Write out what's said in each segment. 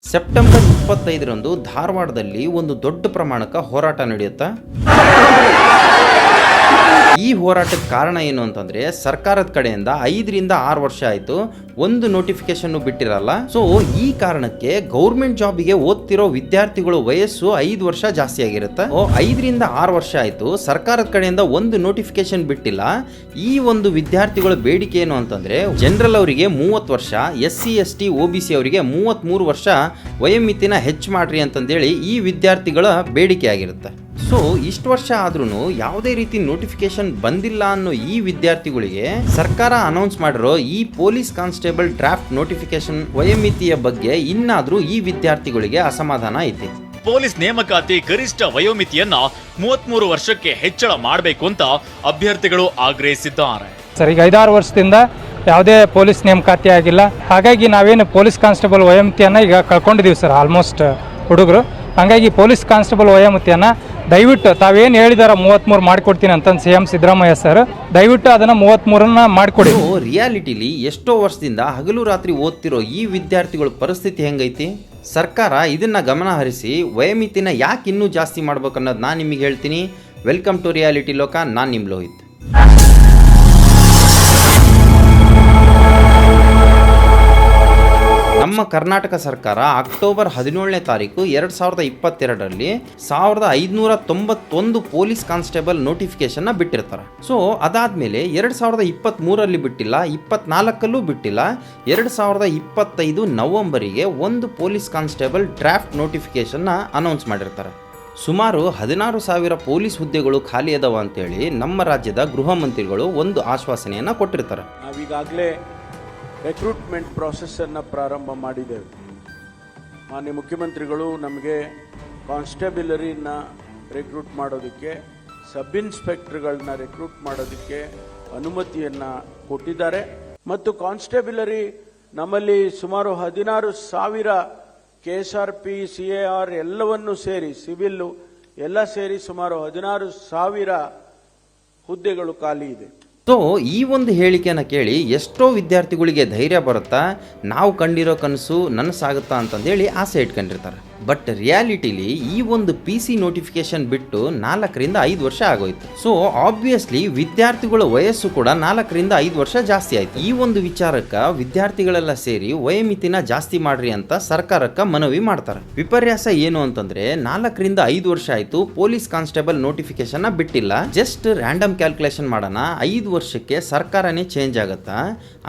September 25ರಂದು ಧಾರವಾಡದಲ್ಲಿ ಒಂದು ದೊಡ್ಡ ಪ್ರಮಾಣಕ್ಕೆ ಹೋರಾಟ ನಡೆಯುತ್ತಾ. ಈ ಹೋರಾಟಕ್ಕೆ ಕಾರಣ ಏನು ಅಂತಂದ್ರೆ ಸರ್ಕಾರದ ಕಡೆಯಿಂದ 5 ರಿಂದ 6 ವರ್ಷ ಆಯ್ತು ಒಂದು ನೋಟಿಫಿಕೇಶನ್ ಬಿಟ್ಟಿರಲ್ಲ. ಸೊ ಈ ಕಾರಣಕ್ಕೆ ಗೌರ್ಮೆಂಟ್ ಜಾಬಿಗೆ ಓದ್ತಿರೋ ವಿದ್ಯಾರ್ಥಿಗಳು ವಯಸ್ಸು 5 ವರ್ಷ ಜಾಸ್ತಿ ಆಗಿರುತ್ತೆ. 5 ರಿಂದ 6 ವರ್ಷ ಆಯ್ತು ಸರ್ಕಾರದ ಕಡೆಯಿಂದ ಒಂದು ನೋಟಿಫಿಕೇಶನ್ ಬಿಟ್ಟಿಲ್ಲ. ಈ ಒಂದು ವಿದ್ಯಾರ್ಥಿಗಳ ಬೇಡಿಕೆ ಏನು ಅಂತಂದ್ರೆ ಜನರಲ್ ಅವರಿಗೆ 30 ವರ್ಷ, SC ST OBC ಅವರಿಗೆ 33 ವರ್ಷ ವಯೋಮಿತಿನ ಹೆಚ್ಚು ಮಾಡ್ರಿ ಅಂತಂದೇಳಿ ಈ ವಿದ್ಯಾರ್ಥಿಗಳ ಬೇಡಿಕೆ ಆಗಿರುತ್ತೆ. ಸೊ ಇಷ್ಟು ವರ್ಷ ಆದ್ರೂ ಯಾವುದೇ ರೀತಿ ನೋಟಿಫಿಕೇಶನ್ ಬಂದಿಲ್ಲ ಅನ್ನೋ ಈ ವಿದ್ಯಾರ್ಥಿಗಳಿಗೆ ಸರ್ಕಾರ ಅನೌನ್ಸ್ ಮಾಡಿರೋ ಈ ಪೊಲೀಸ್ ಕಾನ್ಸ್ಟೇಬಲ್ ಡ್ರಾಫ್ಟ್ ನೋಟಿಫಿಕೇಶನ್ ವಯೋಮಿತಿಯ ಬಗ್ಗೆ ಇನ್ನಾದ್ರೂ ಈ ವಿದ್ಯಾರ್ಥಿಗಳಿಗೆ ಅಸಮಾಧಾನ ಐತಿ. ಪೊಲೀಸ್ ನೇಮಕಾತಿ ಗರಿಷ್ಠ ವಯೋಮಿತಿಯನ್ನ 33 ವರ್ಷಕ್ಕೆ ಹೆಚ್ಚಳ ಮಾಡಬೇಕು ಅಂತ ಅಭ್ಯರ್ಥಿಗಳು ಆಗ್ರಹಿಸಿದ್ದಾರೆ. ಸರ್, ಈಗ 5-6 ವರ್ಷದಿಂದ ಯಾವುದೇ ಪೊಲೀಸ್ ನೇಮಕಾತಿ ಆಗಿಲ್ಲ. ಹಾಗಾಗಿ ನಾವೇನು ಪೊಲೀಸ್ ಕಾನ್ಸ್ಟೇಬಲ್ ವಯೋಮಿತಿಯನ್ನು ಈಗ ಕಳ್ಕೊಂಡಿದ್ದೀವಿ ಸರ್, ಆಲ್ಮೋಸ್ಟ್ ಹುಡುಗರು. ಹಾಗಾಗಿ ಪೊಲೀಸ್ ಕಾನ್ಸ್ಟೇಬಲ್ ವಯೋಮಿತಿಯನ್ನು ದಯವಿಟ್ಟು ತಾವೇನು ಹೇಳಿದಾರ 33 ಮಾಡಿಕೊಡ್ತೀನಿ ಅಂತ CM ಸಿದ್ದರಾಮಯ್ಯ ಸರ್, ದಯವಿಟ್ಟು ಅದನ್ನು 33 ಮಾಡಿಕೊಡಿ. ರಿಯಾಲಿಟಿಲಿ ಎಷ್ಟೋ ವರ್ಷದಿಂದ ಹಗಲು ರಾತ್ರಿ ಓದ್ತಿರೋ ಈ ವಿದ್ಯಾರ್ಥಿಗಳ ಪರಿಸ್ಥಿತಿ ಹೆಂಗೈತಿ? ಸರ್ಕಾರ ಇದನ್ನ ಗಮನ ಹರಿಸಿ ವಯೋಮಿತಿನ ಯಾಕೆ ಇನ್ನೂ ಜಾಸ್ತಿ ಮಾಡ್ಬೇಕನ್ನೋದು ನಾನು ನಿಮಗೆ ಹೇಳ್ತೀನಿ. ವೆಲ್ಕಮ್ ಟು ರಿಯಾಲಿಟಿ ಲೋಕ. ನಾನು ನಿಮ್ಮ ಲೋಹಿತ್. ನಮ್ಮ ಕರ್ನಾಟಕ ಸರ್ಕಾರ ಅಕ್ಟೋಬರ್ 17ನೇ ತಾರೀಕು 2022ರಲ್ಲಿ 1591 ಪೊಲೀಸ್ ಕಾನ್ಸ್ಟೇಬಲ್ ನೋಟಿಫಿಕೇಶನ್ ಬಿಟ್ಟಿರ್ತಾರೆ. ಸೊ ಅದಾದ್ಮೇಲೆ 2023ರಲ್ಲಿ ಬಿಟ್ಟಿಲ್ಲ, 24ರಲ್ಲೂ ಬಿಟ್ಟಿಲ್ಲ. 2025 ನವೆಂಬರಿಗೆ ಒಂದು police constable draft notification announce ಮಾಡಿರ್ತಾರೆ. ಸುಮಾರು 16,000 ಪೊಲೀಸ್ ಹುದ್ದೆಗಳು ಖಾಲಿ ಅದಾವ ಅಂತೇಳಿ ನಮ್ಮ ರಾಜ್ಯದ ಗೃಹ ಮಂತ್ರಿಗಳು ಒಂದು ಆಶ್ವಾಸನೆಯನ್ನು ಕೊಟ್ಟಿರ್ತಾರೆ. ನಾವೀಗಾಗಲೇ ರೆಕ್ರೂಟ್ಮೆಂಟ್ ಪ್ರಾಸೆಸ್ಸನ್ನು ಪ್ರಾರಂಭ ಮಾಡಿದ್ದೇವೆ. ಮಾನ್ಯ ಮುಖ್ಯಮಂತ್ರಿಗಳು ನಮಗೆ ಕಾನ್ಸ್ಟೇಬಲರಿನ ರೆಕ್ರೂಟ್ ಮಾಡೋದಕ್ಕೆ, ಸಬ್ ಇನ್ಸ್ಪೆಕ್ಟರ್ಗಳನ್ನ ರೆಕ್ರೂಟ್ ಮಾಡೋದಕ್ಕೆ ಅನುಮತಿಯನ್ನು ಕೊಟ್ಟಿದ್ದಾರೆ. ಮತ್ತು ಕಾನ್ಸ್ಟೇಬಲರಿ ನಮ್ಮಲ್ಲಿ ಸುಮಾರು 16,000 KSRP CAR ಎಲ್ಲವನ್ನು ಸೇರಿ, ಸಿವಿಲ್ಲು ಎಲ್ಲ ಸೇರಿ ಸುಮಾರು 16,000 ಹುದ್ದೆಗಳು ಖಾಲಿ ಇದೆ. ಸೊ ಈ ಒಂದು ಹೇಳಿಕೆಯನ್ನು ಕೇಳಿ ಎಷ್ಟೋ ವಿದ್ಯಾರ್ಥಿಗಳಿಗೆ ಧೈರ್ಯ ಬರುತ್ತಾ, ನಾವು ಕಂಡಿರೋ ಕನಸು ನನಸಾಗುತ್ತಾ ಅಂತಂದೇಳಿ ಆಸೆ ಇಟ್ಕೊಂಡಿರ್ತಾರೆ. ಬಟ್ ರಿಯಾಲಿಟಿಲಿ ಈ ಒಂದು PC ನೋಟಿಫಿಕೇಶನ್ ಬಿಟ್ಟು 4 ರಿಂದ 5 ವರ್ಷ ಆಗೋಯ್ತು. ಸೊ ಆಬ್ವಿಯಸ್ಲಿ ವಿದ್ಯಾರ್ಥಿಗಳ ವಯಸ್ಸು ಕೂಡ 4 ರಿಂದ 5 ವರ್ಷ ಜಾಸ್ತಿ ಆಯ್ತು. ಈ ಒಂದು ವಿಚಾರಕ್ಕೆ ವಿದ್ಯಾರ್ಥಿಗಳೆಲ್ಲ ಸೇರಿ ವಯೋಮಿತಿನ ಜಾಸ್ತಿ ಮಾಡ್ರಿ ಅಂತ ಸರ್ಕಾರಕ್ಕೆ ಮನವಿ ಮಾಡ್ತಾರೆ. ವಿಪರ್ಯಾಸ ಏನು ಅಂತಂದ್ರೆ 4 ರಿಂದ 5 ವರ್ಷ ಆಯ್ತು ಪೊಲೀಸ್ ಕಾನ್ಸ್ಟೇಬಲ್ ನೋಟಿಫಿಕೇಶನ್ ಬಿಟ್ಟಿಲ್ಲ. ಜಸ್ಟ್ ರ್ಯಾಂಡಮ್ ಕ್ಯಾಲ್ಕುಲೇಷನ್ ಮಾಡೋಣ, 5 ವರ್ಷಕ್ಕೆ ಸರ್ಕಾರನೇ ಚೇಂಜ್ ಆಗತ್ತಾ?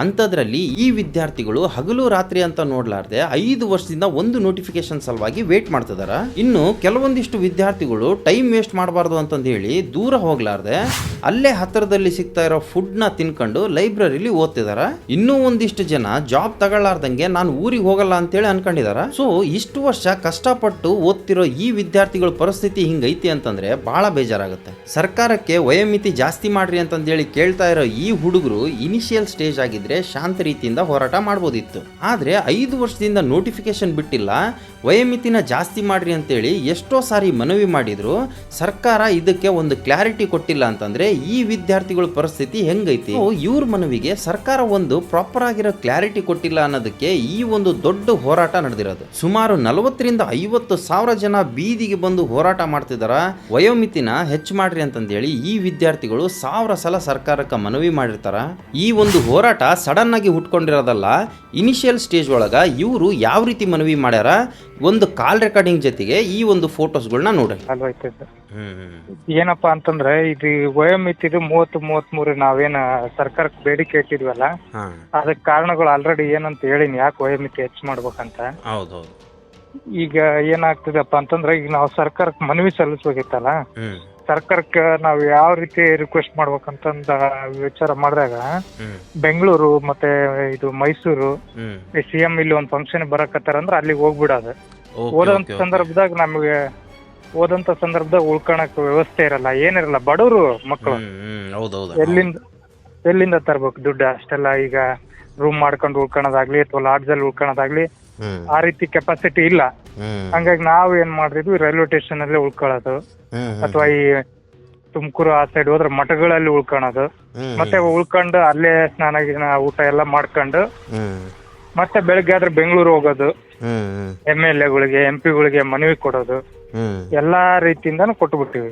ಅಂಥದ್ರಲ್ಲಿ ಈ ವಿದ್ಯಾರ್ಥಿಗಳು ಹಗಲು ರಾತ್ರಿ ಅಂತ ನೋಡ್ಲಾರ್ದೆ 5 ವರ್ಷದಿಂದ ಒಂದು ನೋಟಿಫಿಕೇಶನ್ ಸಲುವಾಗಿ ವೇಟ್ ಮಾಡ್ತಿದಾರ. ಇನ್ನು ಕೆಲವೊಂದಿಷ್ಟು ವಿದ್ಯಾರ್ಥಿಗಳು ಟೈಮ್ ವೇಸ್ಟ್ ಮಾಡಬಾರ್ದು ಅಂತಂದು ಹೇಳಿ ದೂರ ಹೋಗ್ಲಾರ್ದೆ ಅಲ್ಲೇ ಹತ್ತಿರದಲ್ಲಿ ಸಿಗ್ತಾ ಇರೋ ಫುಡ್ ನ ತಿನ್ಕೊಂಡು ಲೈಬ್ರರಿಲಿ ಓದ್ತಿದಾರ. ಇನ್ನೂ ಒಂದಿಷ್ಟು ಜನ ಜಾಬ್ ತಗೊಳ್ಳಾರ್ದಂಗೆ ನಾನು ಊರಿಗೆ ಹೋಗಲ್ಲ ಅಂತೇಳಿ ಅನ್ಕೊಂಡಿದಾರ. ಸೊ ಇಷ್ಟು ವರ್ಷ ಕಷ್ಟಪಟ್ಟು ಓದ್ತಿರೋ ಈ ವಿದ್ಯಾರ್ಥಿಗಳ ಪರಿಸ್ಥಿತಿ ಹಿಂಗೈತಿ ಅಂತಂದ್ರೆ ಬಹಳ ಬೇಜಾರಾಗುತ್ತೆ. ಸರ್ಕಾರಕ್ಕೆ ವಯೋಮಿತಿ ಜಾಸ್ತಿ ಮಾಡ್ರಿ ಅಂತಂದೇಳಿ ಕೇಳ್ತಾ ಇರೋ ಈ ಹುಡುಗರು ಇನಿಷಿಯಲ್ ಸ್ಟೇಜ್ ಆಗಿದ್ರೆ ಶಾಂತ ರೀತಿಯಿಂದ ಹೋರಾಟ ಮಾಡ್ಬೋದಿತ್ತು. ಆದ್ರೆ 5 ವರ್ಷದಿಂದ ನೋಟಿಫಿಕೇಶನ್ ಬಿಟ್ಟಿಲ್ಲ, ವಯೋಮಿತಿನ ಜಾಸ್ತಿ ಮಾಡ್ರಿ ಅಂತೇಳಿ ಎಷ್ಟೋ ಸಾರಿ ಮನವಿ ಮಾಡಿದ್ರು. ಸರ್ಕಾರ ಇದಕ್ಕೆ ಒಂದು ಕ್ಲಾರಿಟಿ ಕೊಟ್ಟಿಲ್ಲ ಅಂತಂದ್ರೆ ಈ ವಿದ್ಯಾರ್ಥಿಗಳ ಪರಿಸ್ಥಿತಿ ಹೆಂಗೈತಿ? ಇವ್ರ ಮನವಿಗೆ ಸರ್ಕಾರ ಒಂದು ಪ್ರಾಪರ್ ಆಗಿರೋ ಕ್ಲಾರಿಟಿ ಕೊಟ್ಟಿಲ್ಲ ಅನ್ನೋದಕ್ಕೆ ಈ ಒಂದು ದೊಡ್ಡ ಹೋರಾಟ ನಡೆದಿರೋದು. ಸುಮಾರು 40 ರಿಂದ 50 ಸಾವಿರ ಜನ ಬೀದಿಗೆ ಬಂದು ಹೋರಾಟ ಮಾಡ್ತಿದಾರ. ವಯೋಮಿತಿನ ಹೆಚ್ಚು ಮಾಡ್ರಿ ಅಂತಂದೇಳಿ ಈ ವಿದ್ಯಾರ್ಥಿಗಳು 1000 ಸಲ ಸರ್ಕಾರಕ್ಕೆ ಮನವಿ ಮಾಡಿರ್ತಾರ. ಈ ಒಂದು ಹೋರಾಟ ಸಡನ್ ಆಗಿ ಹುಟ್ಕೊಂಡಿರೋದಲ್ಲ. ಇನಿಷಿಯಲ್ ಸ್ಟೇಜ್ ಒಳಗ ಇವರು ಯಾವ ರೀತಿ ಮನವಿ ಮಾಡ್ಯಾರ, ಒಂದು ಕಾಲ್ ರೆಕಾರ್ಡಿಂಗ್ ಜೊತೆಗೆ ಈ ಒಂದು ಫೋಟೋಸ್ಗಳನ್ನ ನೋಡ್ರಿ. ಏನಪ್ಪಾ ಅಂತಂದ್ರೆ ಇದು ವಯೋಮಿತಿದು 30-33 ನಾವೇನ ಸರ್ಕಾರಕ್ಕೆ ಬೇಡಿಕೆ ಇಟ್ಟಿದ್ವಲ್ಲ, ಅದಕ್ಕೆ ಕಾರಣಗಳು ಆಲ್ರೆಡಿ ಏನಂತ ಹೇಳಿನಿ, ಯಾಕೆ ವಯೋಮಿತಿ ಹೆಚ್ಚು ಮಾಡ್ಬೇಕಂತ. ಹೌದೌದು. ಈಗ ಏನಾಗ್ತದಪ್ಪ ಅಂತಂದ್ರೆ ಈಗ ನಾವು ಸರ್ಕಾರಕ್ಕೆ ಮನವಿ ಸಲ್ಲಿಸ್ಬೇಕಿತ್ತಲ್ಲ, ಸರ್ಕಾರಕ್ಕೆ ನಾವು ಯಾವ ರೀತಿ ರಿಕ್ವೆಸ್ಟ್ ಮಾಡ್ಬೇಕಂತಂದ ವಿಚಾರ ಮಾಡಿದಾಗ ಬೆಂಗಳೂರು ಮತ್ತೆ ಇದು ಮೈಸೂರು CM ಇಲ್ಲಿ ಒಂದು ಫಂಕ್ಷನ್ ಬರಕತ್ತಾರ ಅಂದ್ರೆ ಅಲ್ಲಿಗೆ ಹೋಗ್ಬಿಡೋದು. ಓದಂತ ಸಂದರ್ಭದಾಗ ಉಳ್ಕೊಳಕ್ ವ್ಯವಸ್ಥೆ ಇರಲ್ಲ, ಏನಿರಲ್ಲ. ಬಡವರು ಮಕ್ಕಳು ಎಲ್ಲಿಂದ ತರ್ಬೇಕು ದುಡ್ಡು? ಅಷ್ಟೆಲ್ಲ ಈಗ ರೂಮ್ ಮಾಡ್ಕೊಂಡು ಉಳ್ಕೊಳೋದಾಗ್ಲಿ ಅಥವಾ ಲಾಡ್ಜಲ್ಲಿ ಉಳ್ಕೊಳೋದಾಗ್ಲಿ ಆ ರೀತಿ ಕೆಪಾಸಿಟಿ ಇಲ್ಲ. ಹಂಗಾಗಿ ನಾವು ಏನ್ ಮಾಡಿದ್ವಿ, ರೈಲ್ವೆ ಸ್ಟೇಷನ್ ಅಲ್ಲೇ ಉಳ್ಕೊಳ್ಳೋದು ಅಥವಾ ಈ ತುಮಕೂರು ಆ ಸೈಡ್ ಹೋದ್ರೆ ಮಠಗಳಲ್ಲಿ ಉಳ್ಕೊಳೋದು. ಮತ್ತೆ ಉಳ್ಕೊಂಡು ಅಲ್ಲೇ ಸ್ನಾನ ಊಟ ಎಲ್ಲ ಮಾಡ್ಕೊಂಡು ಮತ್ತೆ ಬೆಳಗ್ಗೆ ಆದ್ರೆ ಬೆಂಗಳೂರು ಹೋಗೋದು, MLA ಗಳಿಗೆ MP ಗಳಿಗೆ ಮನವಿ ಕೊಡೋದು, ಎಲ್ಲಾ ರೀತಿಯಿಂದಾನು ಕೊಟ್ಬಿಟ್ಟಿವಿ.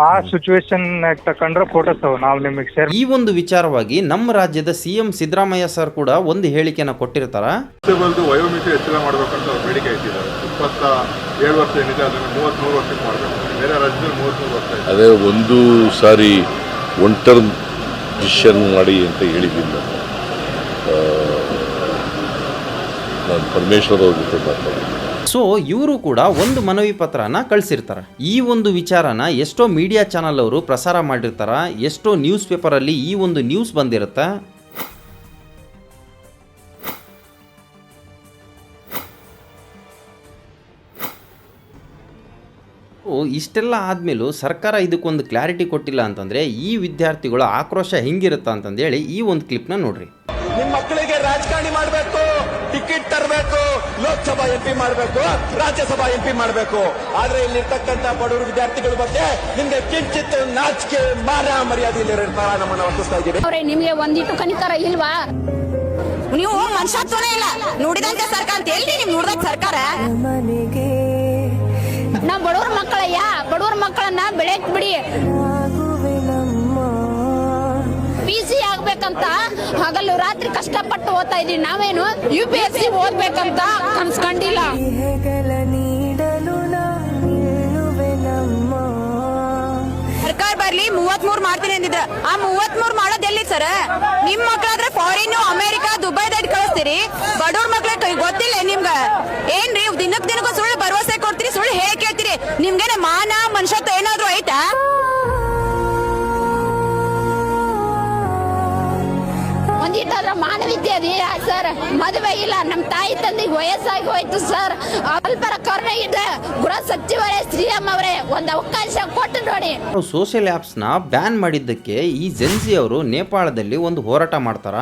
ಆ ಸಿಚುವೇಶನ್ ತಕೊಂಡ್ರೆ ಫೋಟೋಸ್ ನಾವು ನಿಮಗೆ ಶೇರ್. ಈ ಒಂದು ವಿಚಾರವಾಗಿ ನಮ್ಮ ರಾಜ್ಯದ CM ಸಿದ್ದರಾಮಯ್ಯ ಸರ್ ಕೂಡ ಒಂದು ಹೇಳಿಕೆನ ಕೊಟ್ಟಿರ್ತಾರ. ವಯೋಮಿತಿ ಹೆಚ್ಚಳ ಮಾಡಬೇಕಂತ ಅವ್ರು ಬೇಡಿಕೆ ಇಟ್ಟಿದ್ದಾರೆ. 27 ವರ್ಷ ಏನಿದೆ ಅದನ್ನು 33 ವರ್ಷಕ್ಕೆ ಮಾಡಬೇಕು. ಬೇರೆ ರಾಜ್ಯದಲ್ಲಿ 33 ವರ್ಷ ಇದೆ. ಅದೇ ಒಂದು ಸಾರಿ ಒನ್ ಟರ್ಮ್ ಡಿಸಿಷನ್ ಮಾಡಿ ಅಂತ ಹೇಳಿದ್ದೀನಿ ನಾನು ಪರಮೇಶ್ವರ್ ಅವ್ರ ಜೊತೆ ಮಾತಾಡಿದ್ದೀನಿ. ಸೊ ಇವರು ಕೂಡ ಒಂದು ಮನವಿ ಪತ್ರನ ಕಳಿಸಿರ್ತಾರೆ. ಈ ಒಂದು ವಿಚಾರನ ಎಷ್ಟೋ ಮೀಡಿಯಾ ಚಾನಲ್ ಅವರು ಪ್ರಸಾರ ಮಾಡಿರ್ತಾರ, ಎಷ್ಟೋ ನ್ಯೂಸ್ ಪೇಪರಲ್ಲಿ ಈ ಒಂದು ನ್ಯೂಸ್ ಬಂದಿರುತ್ತೆ. ಇಷ್ಟೆಲ್ಲ ಆದ್ಮೇಲೂ ಸರ್ಕಾರ ಇದಕ್ಕೊಂದು ಕ್ಲಾರಿಟಿ ಕೊಟ್ಟಿಲ್ಲ ಅಂತಂದ್ರೆ ಈ ವಿದ್ಯಾರ್ಥಿಗಳ ಆಕ್ರೋಶ ಹೆಂಗಿರುತ್ತ ಅಂತಂದೇಳಿ ಈ ಒಂದು ಕ್ಲಿಪ್ನ ನೋಡ್ರಿ. ನಿಮ್ಮ ಮಕ್ಕಳಿಗೆ ರಾಜಕಾರಣಿ ಮಾಡಬೇಕು, ಟಿಕೆಟ್ ತರಬೇಕು, ಲೋಕಸಭಾ MP ಮಾಡಬೇಕು, ರಾಜ್ಯಸಭಾ MP ಮಾಡಬೇಕು. ಆದ್ರೆ ಇಲ್ಲಿರ್ತಕ್ಕಂಥ ಬಡವರು ವಿದ್ಯಾರ್ಥಿಗಳ ಬಗ್ಗೆ ನಿಮ್ಗೆ ಕಿಂಚಿತ್ ನಾಚಿಕೆ ಮಾನ ಮರ್ಯಾದೆ ಇಲ್ಲಿರ್ತಾರ ನಮ್ಮನ್ನ ವರ್ತಿಸ್ತಾ ಇದ್ದೀವಿ. ನಿಮ್ಗೆ ಒಂದಿಟ್ಟು ಕನಿಕರ ಇಲ್ವಾ? ನೀವು ಮನುಷ್ಯತ್ವನೇ ಇಲ್ಲ. ನುಡಿದಂತ ಸರ್ಕಾರ ಅಂತ ಎಲ್ಲಿ ನಿಮ್ ನುಡಿದ ಸರ್ಕಾರ? ನಾವ್ ಬಡವ್ರ ಮಕ್ಕಳಯ್ಯ, ಬಡವ್ರ ಮಕ್ಕಳನ್ನ ಬೆಳೆಯಕ್ ಬಿಡಿ. PC ಆಗ್ಬೇಕಂತ ಹಗಲು ರಾತ್ರಿ ಕಷ್ಟಪಟ್ಟು ಓದ್ತಾ ಇದೀವಿ. ನಾವೇನು UPSC ಓದ್ಬೇಕಂತ ಕನ್ಸ್ಕೊಂಡಿಲ್ಲ. ಸರ್ಕಾರ ಬರ್ಲಿ 33 ಮಾಡ್ತೀನಿ ಅಂದಿದ್ರ. ಆ 33 ಮಾಡೋದ್ ಎಲ್ಲಿ ಸರ್? ನಿಮ್ ಮಕ್ಳಾದ್ರೆ ಫಾರಿನ್, ಅಮೆರಿಕ, ದುಬೈದಾಗ ಕಳಿಸ್ತೀರಿ. ಬಡವ್ರ ಮಕ್ಳ ಗೊತ್ತಿಲ್ಲ ನಿಮ್ಗ ಏನ್ರಿ? ದಿನಕ್ಕೂ ಸುಳ್ಳು ಭರವಸೆ ಕೊಡ್ತೀರಿ, ಸುಳ್ಳು ಹೇಳಿ ಕೇಳ್ತೀರಿ. ನಿಮ್ಗೇನ ಮಾನ ಮನುಷ್ಯತ್ವ ಏನಾದ್ರು ಐತಾ? ಒಂದಿಟ್ಟಾದ್ರ ಮಾನವೀಯತೆ ಅದೇ ಸರ್. ಮದುವೆ ಇಲ್ಲ, ನಮ್ ತಾಯಿ ತಂದೆಗೆ ವಯಸ್ಸಾಗಿ ಹೋಯ್ತು ಸರ್. ಅಲ್ಪರ ಕರುಣೆ ಇದೆ. ಗೃಹ ಸಚಿವರೇ, CM ಅವರೇ ಒಂದು ಅವಕಾಶ ಕೊಟ್ಟು ನೋಡಿ. ಸೋಷಿಯಲ್ ಆ್ಯಪ್ಸ್ನ ಬ್ಯಾನ್ ಮಾಡಿದ್ದಕ್ಕೆ ಈ ಜೆನ್ಸಿ ಅವರು ನೇಪಾಳದಲ್ಲಿ ಒಂದು ಹೋರಾಟ ಮಾಡ್ತಾರ.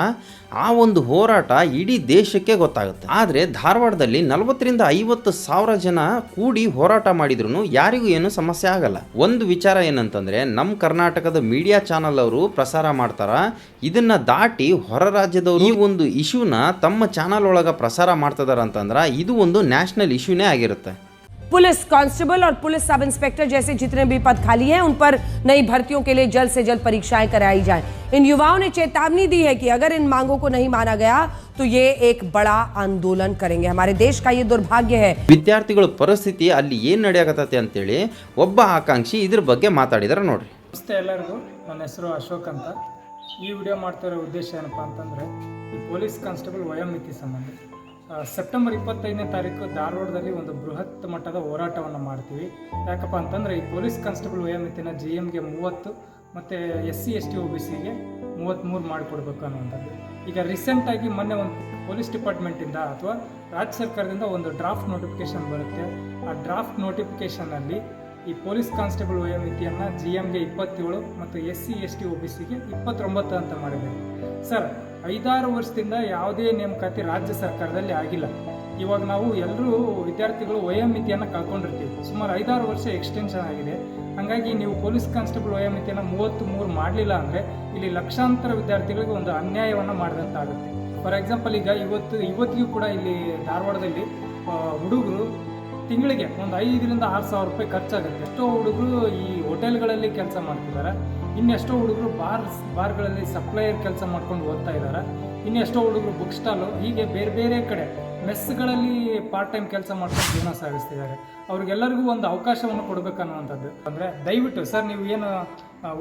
ಆ ಒಂದು ಹೋರಾಟ ಇಡೀ ದೇಶಕ್ಕೆ ಗೊತ್ತಾಗುತ್ತೆ. ಆದರೆ ಧಾರವಾಡದಲ್ಲಿ 40,000 to 50,000 ಜನ ಕೂಡಿ ಹೋರಾಟ ಮಾಡಿದ್ರು ಯಾರಿಗೂ ಏನು ಸಮಸ್ಯೆ ಆಗಲ್ಲ. ಒಂದು ವಿಚಾರ ಏನಂತಂದ್ರೆ ನಮ್ಮ ಕರ್ನಾಟಕದ ಮೀಡಿಯಾ ಚಾನಲ್ ಅವರು ಪ್ರಸಾರ ಮಾಡ್ತಾರ. ಇದನ್ನ ದಾಟಿ ಹೊರ ರಾಜ್ಯದವರು ಈ ಒಂದು ಇಶ್ಯೂನ ತಮ್ಮ ಚಾನಲ್ ಒಳಗ ಪ್ರಸಾರ ಮಾಡ್ತಿದಾರ ಅಂತಂದ್ರೆ ಇದು ಒಂದು ನ್ಯಾಷನಲ್ ಇಶ್ಯೂನೇ ಆಗಿರುತ್ತೆ. पुलिस कांस्टेबल और पुलिस सब इंस्पेक्टर जैसे जितने भी पद खाली हैं उन पर नई भर्तियों के लिए जल्द से जल्द परीक्षाएं कराई जाएं। इन युवाओं ने चेतावनी दी है कि अगर इन मांगों को नहीं माना गया तो ये एक बड़ा आंदोलन करेंगे। हमारे देश का ये दुर्भाग्य है। ವಿದ್ಯಾರ್ಥಿಗಳ ಪರಿಸ್ಥಿತಿ ಅಲ್ಲಿ ಏನು ನಡೆಯಕತ್ತೈತೆ ಅಂತೇಳಿ ಒಬ್ಬ ಆಕಾಂಕ್ಷಿ ಇದ್ರ ಬಗ್ಗೆ ಮಾತಾಡಿದಾರೆ ನೋಡ್ರಿ. ನಮಸ್ತೆ ಎಲ್ಲರಿಗೂ, ನನ್ನ ಹೆಸರು ಅಶೋಕ್ ಅಂತ. ಈ ವಿಡಿಯೋ ಮಾಡ್ತಿರೋ ಉದ್ದೇಶ ಏನಪ್ಪ ಅಂತಂದರೆ ಈ ಪೊಲೀಸ್ ಕಾನ್ಸ್ಟೇಬಲ್ ವಯೋಮಿತಿ ಸಂಬಂಧ ಸೆಪ್ಟೆಂಬರ್ 25ನೇ ತಾರೀಕು ಧಾರವಾಡದಲ್ಲಿ ಒಂದು ಬೃಹತ್ ಮಟ್ಟದ ಹೋರಾಟವನ್ನು ಮಾಡ್ತೀವಿ. ಯಾಕಪ್ಪ ಅಂತಂದರೆ ಈ ಪೊಲೀಸ್ ಕಾನ್ಸ್ಟೇಬಲ್ ವಯೋಮಿತಿನ GMಗೆ 30 ಮತ್ತು SC ST OBCಗೆ 33 ಮಾಡಿಕೊಡ್ಬೇಕು ಅನ್ನುವಂಥದ್ದು. ಈಗ ರೀಸೆಂಟಾಗಿ ಮೊನ್ನೆ ಒಂದು ಪೊಲೀಸ್ ಡಿಪಾರ್ಟ್ಮೆಂಟಿಂದ ಅಥವಾ ರಾಜ್ಯ ಸರ್ಕಾರದಿಂದ ಒಂದು ಡ್ರಾಫ್ಟ್ ನೋಟಿಫಿಕೇಶನ್ ಬರುತ್ತೆ. ಆ ಡ್ರಾಫ್ಟ್ ನೋಟಿಫಿಕೇಶನಲ್ಲಿ ಈ ಪೊಲೀಸ್ ಕಾನ್ಸ್ಟೇಬಲ್ ವಯೋಮಿತಿಯನ್ನು GMಗೆ 27 ಮತ್ತು SC ST OBCಗೆ 29 ಅಂತ ಮಾಡಿದ್ದಾರೆ. ಸರ್, 5-6 ವರ್ಷದಿಂದ ಯಾವುದೇ ನೇಮಕಾತಿ ರಾಜ್ಯ ಸರ್ಕಾರದಲ್ಲಿ ಆಗಿಲ್ಲ. ಇವಾಗ ನಾವು ಎಲ್ಲರೂ ವಿದ್ಯಾರ್ಥಿಗಳು ವಯೋಮಿತಿಯನ್ನು ಕಳ್ಕೊಂಡಿರ್ತೀವಿ. ಸುಮಾರು 5-6 ವರ್ಷ ಎಕ್ಸ್ಟೆನ್ಷನ್ ಆಗಿದೆ. ಹಾಗಾಗಿ ನೀವು ಪೊಲೀಸ್ ಕಾನ್ಸ್ಟೇಬಲ್ ವಯೋಮಿತಿಯನ್ನು 33 ಮಾಡಲಿಲ್ಲ ಅಂದರೆ ಇಲ್ಲಿ ಲಕ್ಷಾಂತರ ವಿದ್ಯಾರ್ಥಿಗಳಿಗೆ ಒಂದು ಅನ್ಯಾಯವನ್ನು ಮಾಡಿದಂತಾಗುತ್ತೆ. ಫಾರ್ ಎಕ್ಸಾಂಪಲ್, ಈಗ ಇವತ್ತಿಗೂ ಕೂಡ ಇಲ್ಲಿ ಧಾರವಾಡದಲ್ಲಿ ಹುಡುಗರು ತಿಂಗಳಿಗೆ ಒಂದು 5,000 to 6,000 ರೂಪಾಯಿ ಖರ್ಚಾಗುತ್ತೆ. ಎಷ್ಟೋ ಹುಡುಗರು ಈ ಹೋಟೆಲ್ಗಳಲ್ಲಿ ಕೆಲಸ ಮಾಡ್ತಿದ್ದಾರೆ. ಇನ್ನೆಷ್ಟೋ ಹುಡುಗರು ಬಾರ್ಗಳಲ್ಲಿ ಸಪ್ಲೈಯರ್ ಕೆಲಸ ಮಾಡ್ಕೊಂಡು ಓದ್ತಾ ಇದ್ದಾರೆ. ಇನ್ನೆಷ್ಟೋ ಹುಡುಗರು ಬುಕ್ ಸ್ಟಾಲು, ಹೀಗೆ ಬೇರೆ ಬೇರೆ ಕಡೆ ಮೆಸ್ಗಳಲ್ಲಿ ಪಾರ್ಟ್ ಟೈಮ್ ಕೆಲಸ ಮಾಡ್ಕೊಂಡು ಜೀವನ ಸಾಗಿಸ್ತಿದ್ದಾರೆ. ಅವ್ರಿಗೆಲ್ಲರಿಗೂ ಒಂದು ಅವಕಾಶವನ್ನು ಕೊಡಬೇಕನ್ನುವಂಥದ್ದು. ಅಂದರೆ ದಯವಿಟ್ಟು ಸರ್, ನೀವು ಏನು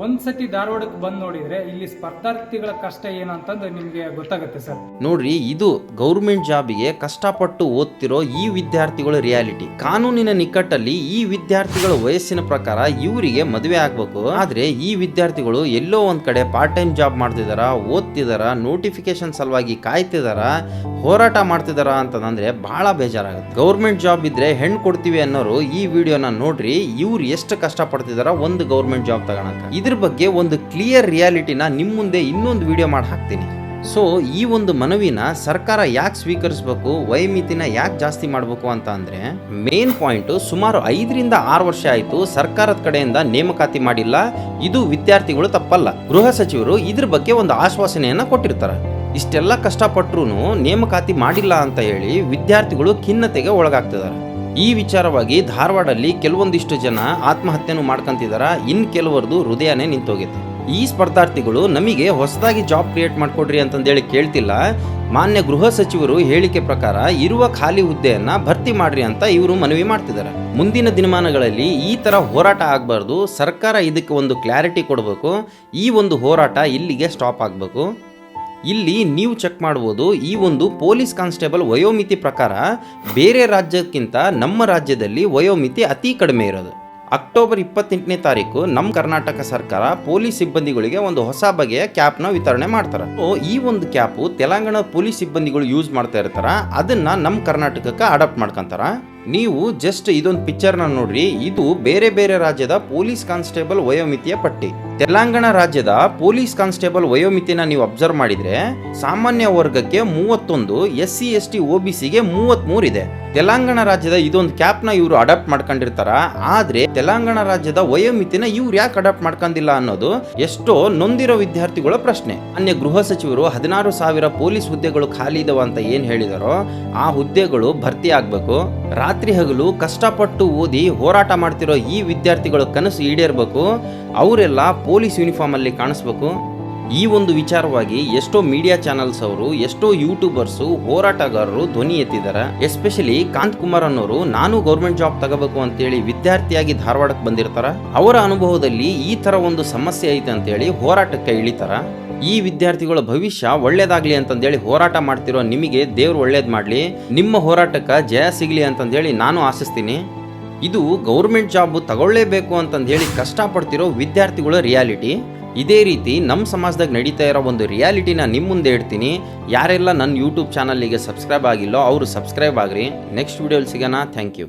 ಒಂದ್ಸತಿ ಧಾರವಾಡಕ್ಕೆ ಬಂದು ನೋಡಿದರೆ ಇಲ್ಲಿ ಸ್ಪರ್ಧಾರ್ಥಿಗಳ ಕಷ್ಟ ಏನು ಅಂತಂದು ನಿಮಗೆ ಗೊತ್ತಾಗುತ್ತೆ ಸರ್. ನೋಡ್ರಿ, ಇದು ಗೌರ್ಮೆಂಟ್ ಜಾಬಿಗೆ ಕಷ್ಟಪಟ್ಟು ಓದ್ತಿರೋ ಈ ವಿದ್ಯಾರ್ಥಿಗಳ ರಿಯಾಲಿಟಿ. ಕಾನೂನಿನ ನಿಕಟ್ಟಲ್ಲಿ ಈ ವಿದ್ಯಾರ್ಥಿಗಳ ವಯಸ್ಸಿನ ಪ್ರಕಾರ ಇವರಿಗೆ ಮದುವೆ ಆಗ್ಬೇಕು. ಆದ್ರೆ ಈ ವಿದ್ಯಾರ್ಥಿಗಳು ಎಲ್ಲೋ ಒಂದ್ ಕಡೆ ಪಾರ್ಟ್ ಟೈಮ್ ಜಾಬ್ ಮಾಡ್ತಿದಾರ, ಓದ್ತಿದಾರ, ನೋಟಿಫಿಕೇಶನ್ ಸಲುವಾಗಿ ಕಾಯ್ತಿದಾರ, ಹೋರಾಟ ಮಾಡ್ತಿದಾರ ಅಂತಂದ್ರೆ ಬಹಳ ಬೇಜಾರಾಗುತ್ತೆ. ಗೌರ್ಮೆಂಟ್ ಜಾಬ್ ಇದ್ರೆ ಹೆಣ್ಣು ಕೊಡ್ತೀವಿ ಅನ್ನೋರು ಈ ವಿಡಿಯೋನ ನೋಡ್ರಿ, ಇವ್ರು ಎಷ್ಟು ಕಷ್ಟ ಪಡ್ತಿದಾರ ಒಂದು ಗೌರ್ಮೆಂಟ್ ಜಾಬ್ ತಗೊಳಕ. ಇದ್ರ ಬಗ್ಗೆ ಒಂದು ಕ್ಲಿಯರ್ ರಿಯಾಲಿಟಿನ ನಿಮ್ಮ ಮುಂದೆ ಇನ್ನೊಂದು ವಿಡಿಯೋ ಮಾಡಿ ಹಾಕ್ತೀನಿ. ಸೊ ಈ ಒಂದು ಮನವಿನ ಸರ್ಕಾರ ಯಾಕೆ ಸ್ವೀಕರಿಸಬೇಕು, ವಯೋಮಿತಿನ ಯಾಕೆ ಜಾಸ್ತಿ ಮಾಡಬೇಕು ಅಂತ ಅಂದ್ರೆ ಮೇನ್ ಪಾಯಿಂಟ್, ಸುಮಾರು 5 to 6 ವರ್ಷ ಆಯಿತು ಸರ್ಕಾರದ ಕಡೆಯಿಂದ ನೇಮಕಾತಿ ಮಾಡಿಲ್ಲ. ಇದು ವಿದ್ಯಾರ್ಥಿಗಳು ತಪ್ಪಲ್ಲ. ಗೃಹ ಸಚಿವರು ಇದ್ರ ಬಗ್ಗೆ ಒಂದು ಆಶ್ವಾಸನೆಯನ್ನ ಕೊಟ್ಟಿರ್ತಾರೆ. ಇಷ್ಟೆಲ್ಲ ಕಷ್ಟಪಟ್ಟರೂ ನೇಮಕಾತಿ ಮಾಡಿಲ್ಲ ಅಂತ ಹೇಳಿ ವಿದ್ಯಾರ್ಥಿಗಳು ಖಿನ್ನತೆಗೆ ಒಳಗಾಗ್ತಿದ್ದಾರೆ. ಈ ವಿಚಾರವಾಗಿ ಧಾರವಾಡಲ್ಲಿ ಕೆಲವೊಂದಿಷ್ಟು ಜನ ಆತ್ಮಹತ್ಯೆನೂ ಮಾಡ್ಕೊಂತಿದಾರ, ಇನ್ನು ಕೆಲವರದು ಹೃದಯನೇ ನಿಂತೋಗೈತೆ. ಈ ಸ್ಪರ್ಧಾರ್ಥಿಗಳು ನಮಗೆ ಹೊಸದಾಗಿ ಜಾಬ್ ಕ್ರಿಯೇಟ್ ಮಾಡ್ಕೊಡ್ರಿ ಅಂತಂದೇಳಿ ಕೇಳ್ತಿಲ್ಲ. ಮಾನ್ಯ ಗೃಹ ಸಚಿವರು ಹೇಳಿಕೆ ಪ್ರಕಾರ ಇರುವ ಖಾಲಿ ಹುದ್ದೆಯನ್ನ ಭರ್ತಿ ಮಾಡ್ರಿ ಅಂತ ಇವರು ಮನವಿ ಮಾಡ್ತಿದ್ದಾರೆ. ಮುಂದಿನ ದಿನಮಾನಗಳಲ್ಲಿ ಈ ತರ ಹೋರಾಟ ಆಗಬಾರ್ದು. ಸರ್ಕಾರ ಇದಕ್ಕೆ ಒಂದು ಕ್ಲಾರಿಟಿ ಕೊಡಬೇಕು. ಈ ಒಂದು ಹೋರಾಟ ಇಲ್ಲಿಗೆ ಸ್ಟಾಪ್ ಆಗಬೇಕು. ಇಲ್ಲಿ ನೀವು ಚೆಕ್ ಮಾಡ್ಬೋದು, ಈ ಒಂದು ಪೊಲೀಸ್ ಕಾನ್ಸ್ಟೇಬಲ್ ವಯೋಮಿತಿ ಪ್ರಕಾರ ಬೇರೆ ರಾಜ್ಯಕ್ಕಿಂತ ನಮ್ಮ ರಾಜ್ಯದಲ್ಲಿ ವಯೋಮಿತಿ ಅತಿ ಕಡಿಮೆ ಇರೋದು. ಅಕ್ಟೋಬರ್ 28ನೇ ತಾರೀಕು ನಮ್ಮ ಕರ್ನಾಟಕ ಸರ್ಕಾರ ಪೊಲೀಸ್ ಸಿಬ್ಬಂದಿಗಳಿಗೆ ಒಂದು ಹೊಸ ಬಗೆಯ ಕ್ಯಾಪ್ನ ವಿತರಣೆ ಮಾಡ್ತಾರೆ. ಈ ಒಂದು ಕ್ಯಾಪು ತೆಲಂಗಾಣ ಪೊಲೀಸ್ ಸಿಬ್ಬಂದಿಗಳು ಯೂಸ್ ಮಾಡ್ತಾ ಇರ್ತಾರ, ಅದನ್ನ ನಮ್ಮ ಕರ್ನಾಟಕಕ್ಕೆ ಅಡಾಪ್ಟ್ ಮಾಡ್ಕೊಂತಾರ. ನೀವು ಜಸ್ಟ್ ಇದೊಂದು ಪಿಕ್ಚರ್ನ ನೋಡ್ರಿ. ಇದು ಬೇರೆ ಬೇರೆ ರಾಜ್ಯದ ಪೊಲೀಸ್ ಕಾನ್ಸ್ಟೇಬಲ್ ವಯೋಮಿತಿಯ ಪಟ್ಟಿ. ತೆಲಂಗಾಣ ರಾಜ್ಯದ ಪೊಲೀಸ್ ಕಾನ್ಸ್ಟೇಬಲ್ ವಯೋಮಿತಿನ ನೀವು ಅಬ್ಸರ್ವ್ ಮಾಡಿದ್ರೆ ಸಾಮಾನ್ಯ ವರ್ಗಕ್ಕೆ 31, SC ST OBCಗೆ 33 ಇದೆ. ತೆಲಂಗಾಣ ರಾಜ್ಯದ ಇದೊಂದು ಕ್ಯಾಪ್ನ ಇವರು ಅಡಾಪ್ಟ್ ಮಾಡ್ಕೊಂಡಿರ್ತಾರ, ಆದ್ರೆ ತೆಲಂಗಾಣ ರಾಜ್ಯದ ವಯೋಮಿತಿನ ಇವ್ರು ಯಾಕೆ ಅಡಾಪ್ಟ್ ಮಾಡ್ಕೊಂಡಿಲ್ಲ ಅನ್ನೋದು ಎಷ್ಟೋ ನೊಂದಿರೋ ವಿದ್ಯಾರ್ಥಿಗಳ ಪ್ರಶ್ನೆ. ಅನ್ಯ ಗೃಹ ಸಚಿವರು 16,000 ಪೊಲೀಸ್ ಹುದ್ದೆಗಳು ಖಾಲಿ ಇದಾವ ಅಂತ ಏನ್ ಹೇಳಿದಾರೋ ಆ ಹುದ್ದೆಗಳು ಭರ್ತಿ ಆಗ್ಬೇಕು. ರಾತ್ರಿ ಹಗಲು ಕಷ್ಟಪಟ್ಟು ಓದಿ ಹೋರಾಟ ಮಾಡ್ತಿರೋ ಈ ವಿದ್ಯಾರ್ಥಿಗಳ ಕನಸು ಈಡೇರ್ಬೇಕು. ಅವರೆಲ್ಲ ಪೊಲೀಸ್ ಯೂನಿಫಾರ್ಮ್ ಅಲ್ಲಿ ಕಾಣಿಸ್ಬೇಕು. ಈ ಒಂದು ವಿಚಾರವಾಗಿ ಎಷ್ಟೋ ಮೀಡಿಯಾ ಚಾನಲ್ಸ್ ಅವರು, ಎಷ್ಟೋ ಯೂಟ್ಯೂಬರ್ಸು, ಹೋರಾಟಗಾರರು ಧ್ವನಿ ಎತ್ತಿದ್ದಾರೆ. ಎಸ್ಪೆಷಲಿ ಕಾಂತ್ ಕುಮಾರ್ ಅನ್ನೋರು ನಾನು ಗೌರ್ಮೆಂಟ್ ಜಾಬ್ ತಗೋಬೇಕು ಅಂತೇಳಿ ವಿದ್ಯಾರ್ಥಿಯಾಗಿ ಧಾರವಾಡಕ್ಕೆ ಬಂದಿರ್ತಾರ. ಅವರ ಅನುಭವದಲ್ಲಿ ಈ ತರ ಒಂದು ಸಮಸ್ಯೆ ಐತೆ ಅಂತೇಳಿ ಹೋರಾಟಕ್ಕೆ ಇಳಿತಾರ. ಈ ವಿದ್ಯಾರ್ಥಿಗಳ ಭವಿಷ್ಯ ಒಳ್ಳೇದಾಗ್ಲಿ ಅಂತಂದೇಳಿ ಹೋರಾಟ ಮಾಡ್ತಿರೋ ನಿಮಗೆ ದೇವ್ರು ಒಳ್ಳೇದು ಮಾಡಲಿ, ನಿಮ್ಮ ಹೋರಾಟಕ್ಕೆ ಜಯ ಸಿಗಲಿ ಅಂತಂದೇಳಿ ನಾನು ಆಶಿಸ್ತೀನಿ. ಇದು ಗೌರ್ಮೆಂಟ್ ಜಾಬ್ ತಗೊಳ್ಳೇಬೇಕು ಅಂತಂದೇಳಿ ಕಷ್ಟಪಡ್ತಿರೋ ವಿದ್ಯಾರ್ಥಿಗಳ ರಿಯಾಲಿಟಿ. ಇದೇ ರೀತಿ ನಮ್ಮ ಸಮಾಜದಾಗ ನಡೀತಾ ಇರೋ ಒಂದು ರಿಯಾಲಿಟಿನ ನಿಮ್ಮ ಮುಂದೆ ಇಡ್ತೀನಿ. ಯಾರೆಲ್ಲ ನನ್ನ ಯೂಟ್ಯೂಬ್ ಚಾನಲ್ಗೆ ಸಬ್ಸ್ಕ್ರೈಬ್ ಆಗಿಲ್ಲೋ ಅವರು ಸಬ್ಸ್ಕ್ರೈಬ್ ಆಗ್ರಿ. ನೆಕ್ಸ್ಟ್ ವಿಡಿಯೋಲಿ ಸಿಗೋಣ. Thank you.